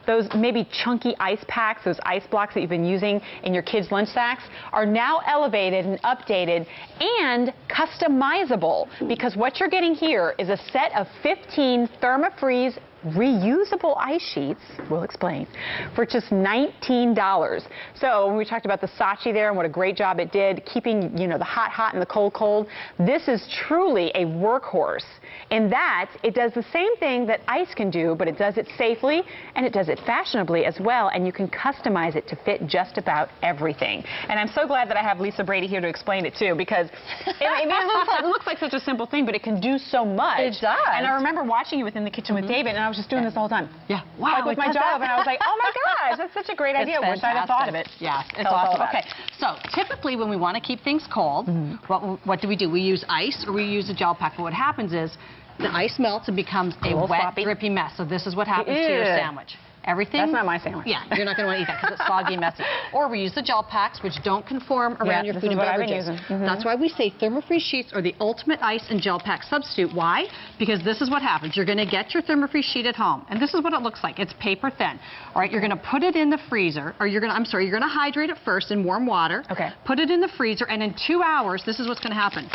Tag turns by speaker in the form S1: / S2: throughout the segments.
S1: those maybe chunky ice packs, those ice blocks that you've been using in your kids' lunch sacks, are now elevated and updated and customizable, because what you're getting here is a set of 15 ThermaFreeze reusable ice sheets, we'll explain, for just $19. So when we talked about the Saatchi there and what a great job it did, keeping, you know, the hot hot and the cold cold, this is truly a workhorse in that it does the same thing that ice can do, but it does it safely and it does it fashionably as well, and you can customize it to fit just about everything. And I'm so glad that I have Lisa Brady here to explain it too, because it looks like such a simple thing, but it can do so much.
S2: It does.
S1: And I remember watching you within the kitchen with David, and I was just doing this the whole time.
S2: Yeah. Wow.
S1: Like with my job, and I was like, oh my gosh, that's such a great idea. Wish I'd have thought of it.
S2: Yes, it's awesome. Okay, so typically when we want to keep things cold, what do? We use ice or we use a gel pack. But what happens is the ice melts and becomes a wet, sloppy, drippy mess. So this is what happens to your sandwich. Everything.
S1: That's not my sandwich.
S2: Yeah, you're not going to want to eat that because it's soggy and messy. Or we use the gel packs, which don't conform around your food and beverages. That's why we say ThermaFreeze sheets are the ultimate ice and gel pack substitute. Why? Because this is what happens. You're going to get your ThermaFreeze sheet at home, and this is what it looks like. It's paper thin. All right, you're going to put it in the freezer, or you're going to hydrate it first in warm water.
S1: Okay.
S2: Put it in the freezer, and in 2 hours, this is what's going to happen.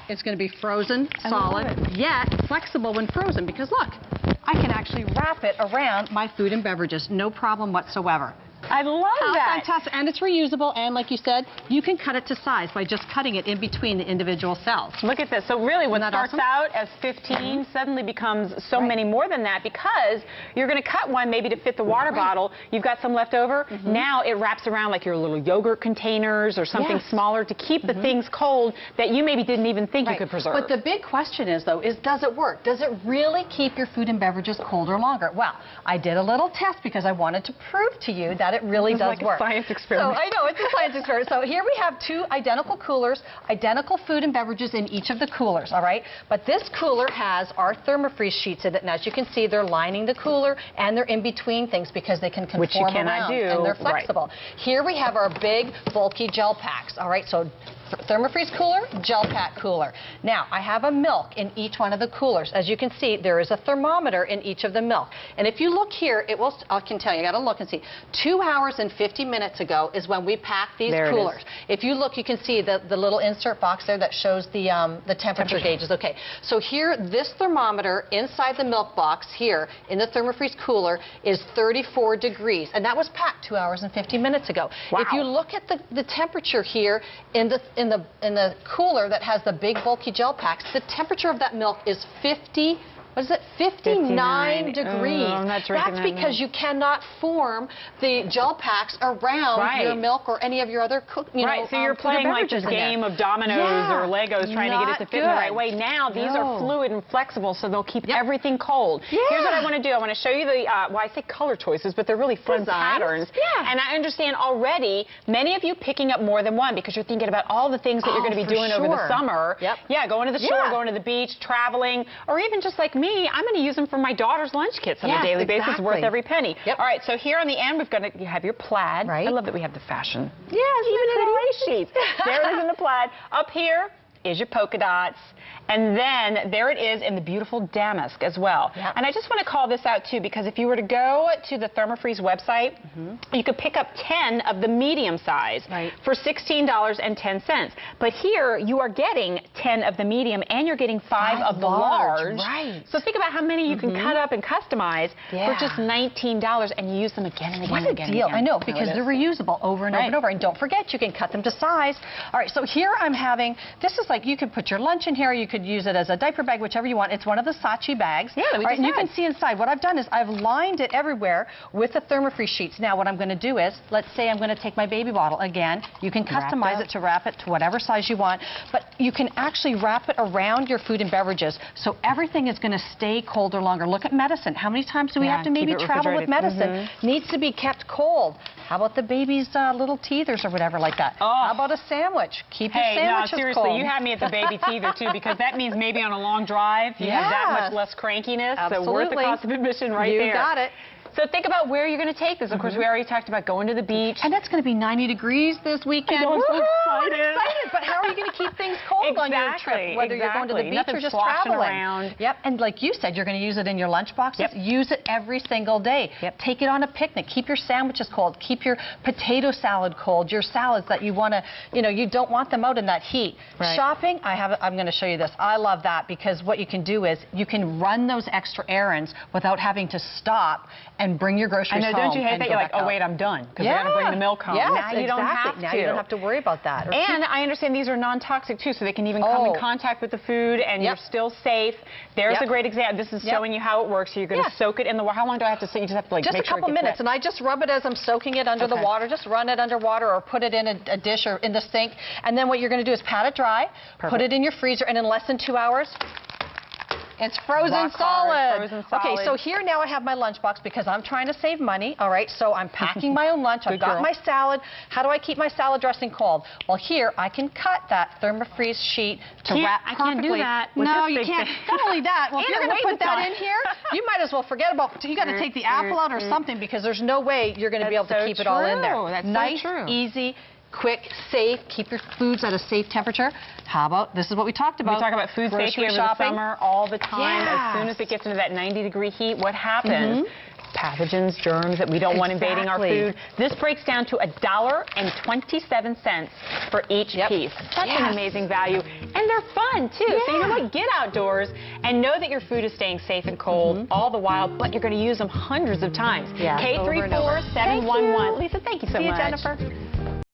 S2: It's going to be frozen, solid, yet flexible when frozen, because look, I can actually wrap it around my food and beverages, no problem whatsoever.
S1: I love that.
S2: Fantastic. And it's reusable, and like you said, you can cut it to size by just cutting it in between the individual cells.
S1: Look at this. So really what starts out as 15 suddenly becomes so many more than that, because you're going to cut one maybe to fit the water bottle. You've got some left over. Now it wraps around like your little yogurt containers or something smaller to keep the things cold that you maybe didn't even think you could preserve.
S2: But the big question is, though, does it work? Does it really keep your food and beverages colder longer? Well, I did a little test because I wanted to prove to you that it really does work.
S1: A science experiment.
S2: So I know, it's a science experiment. So here we have 2 identical coolers, identical food and beverages in each of the coolers, all right? But this cooler has our ThermaFreeze sheets in it, and as you can see, they're lining the cooler and they're in between things because they can conform around and they're flexible. Here we have our big, bulky gel packs, all right? So ThermaFreeze cooler, gel pack cooler. Now, I have a milk in each one of the coolers. As you can see, there is a thermometer in each of the milk. And if you look here, it will, I can tell you, I got to look and see. 2 hours and 50 minutes ago is when we packed these coolers. If you look, you can see the little insert box there that shows the temperature gauges. Okay, so here, this thermometer inside the milk box here in the ThermaFreeze cooler is 34 degrees. And that was packed 2 hours and 50 minutes ago.
S1: Wow.
S2: If you look at the temperature here in the cooler that has the big bulky gel packs, the temperature of that milk is 59 degrees. That's because you cannot form the gel packs around your milk or any of your other so
S1: you're playing like this game of dominoes or Legos trying to get it to fit in the right way. Now these are fluid and flexible, so they'll keep everything cold. Here's what I want to do. I want to show you the, well, I say color choices, but they're really fun patterns. And I understand already many of you picking up more than one because you're thinking about all the things that you're going to be doing over the summer. Yeah, going to the shore, going to the beach, traveling, or even just like me, I'm going to use them for my daughter's lunch kits on a daily basis, worth every penny. All right, so here on the end, we've got to have your plaid. I love that we have the fashion. Even in the ice sheets. There it is in the plaid. Up here is your polka dots. And then there it is in the beautiful Damask as well. And I just want to call this out too, because if you were to go to the ThermaFreeze website, you could pick up 10 of the medium size for $16.10. But here you are getting 10 of the medium and you're getting 5 of the large. So think about how many you can cut up and customize for just $19, and you use them again and again and again. What a deal. I know, because they're reusable over and over and over. And don't forget, you can cut them to size. All right, so here I'm having, this is like, you could put your lunch in here, you could use it as a diaper bag, whichever you want. It's one of the Saatchi bags. And you can see inside. What I've done is I've lined it everywhere with the ThermaFreeze sheets. Now what I'm going to do is, let's say I'm going to take my baby bottle. Again, you can customize it to wrap it to whatever size you want, but you can actually wrap it around your food and beverages, so everything is going to stay colder longer. Look at medicine. How many times do we have to maybe travel with medicine? Needs to be kept cold. How about the baby's little teethers or whatever like that? How about a sandwich? Keep your sandwiches cold. Seriously, you had me at the baby teether too, because that means maybe on a long drive you have that much less crankiness. So worth the cost of admission there. You got it. So think about where you're going to take this. Of course, we already talked about going to the beach.
S2: And it's going to be 90 degrees this weekend.
S1: I'm so excited.
S2: But how are you going to keep things cold on your trip, whether you're going to the beach or just traveling?
S1: Around.
S2: Yep, and like you said, you're going to use it in your lunch boxes.
S1: Yep.
S2: Use it every single day. Yep. Take it on a picnic. Keep your sandwiches cold. Keep your potato salad cold. Your salads that you want to, you don't want them out in that heat.
S1: Right.
S2: Shopping, I'm going to show you this. I love that because what you can do is you can run those extra errands without having to stop and bring your groceries home.
S1: I know, don't you hate that? You're like, oh, wait, I'm done because I got to bring the milk home.
S2: Yes,
S1: now you don't have to.
S2: Now you don't have to worry about that.
S1: And I understand these are non-toxic too, so they can even come in contact with the food and you're still safe. There's a great example. This is showing you how it works. So you're going to soak it in the water. How long do I have to soak? You just have to
S2: just
S1: make
S2: a couple minutes, and I just rub it as I'm soaking it under the water. Just run it under water or put it in a dish or in the sink. And then what you're going to do is pat it dry, put it in your freezer, and in less than 2 hours, it's frozen solid. Okay, so here now I have my lunchbox because I'm trying to save money, all right? So I'm packing my own lunch. I've got my salad. How do I keep my salad dressing cold? Well, here I can cut that ThermaFreeze sheet to wrap perfectly.
S1: I can't do that.
S2: No, you can't. Not only that, well, if you're going to put that in here, you might as well forget about it. You got to take the apple out or something because there's no way you're going to be able to keep it all in there.
S1: That's
S2: nice,
S1: so true.
S2: Easy, quick, safe, keep your foods at a safe temperature. How about, this is what we talked about.
S1: We talk about food safety over the summer all the time. As soon as it gets into that 90-degree heat, what happens? Pathogens, germs that we don't want invading our food. This breaks down to $1.27 for each piece. Such an amazing value. And they're fun, too. So you know what? Get outdoors and know that your food is staying safe and cold all the while, but you're going to use them hundreds of times. K34711. Lisa, thank you so much.
S2: See you, Jennifer.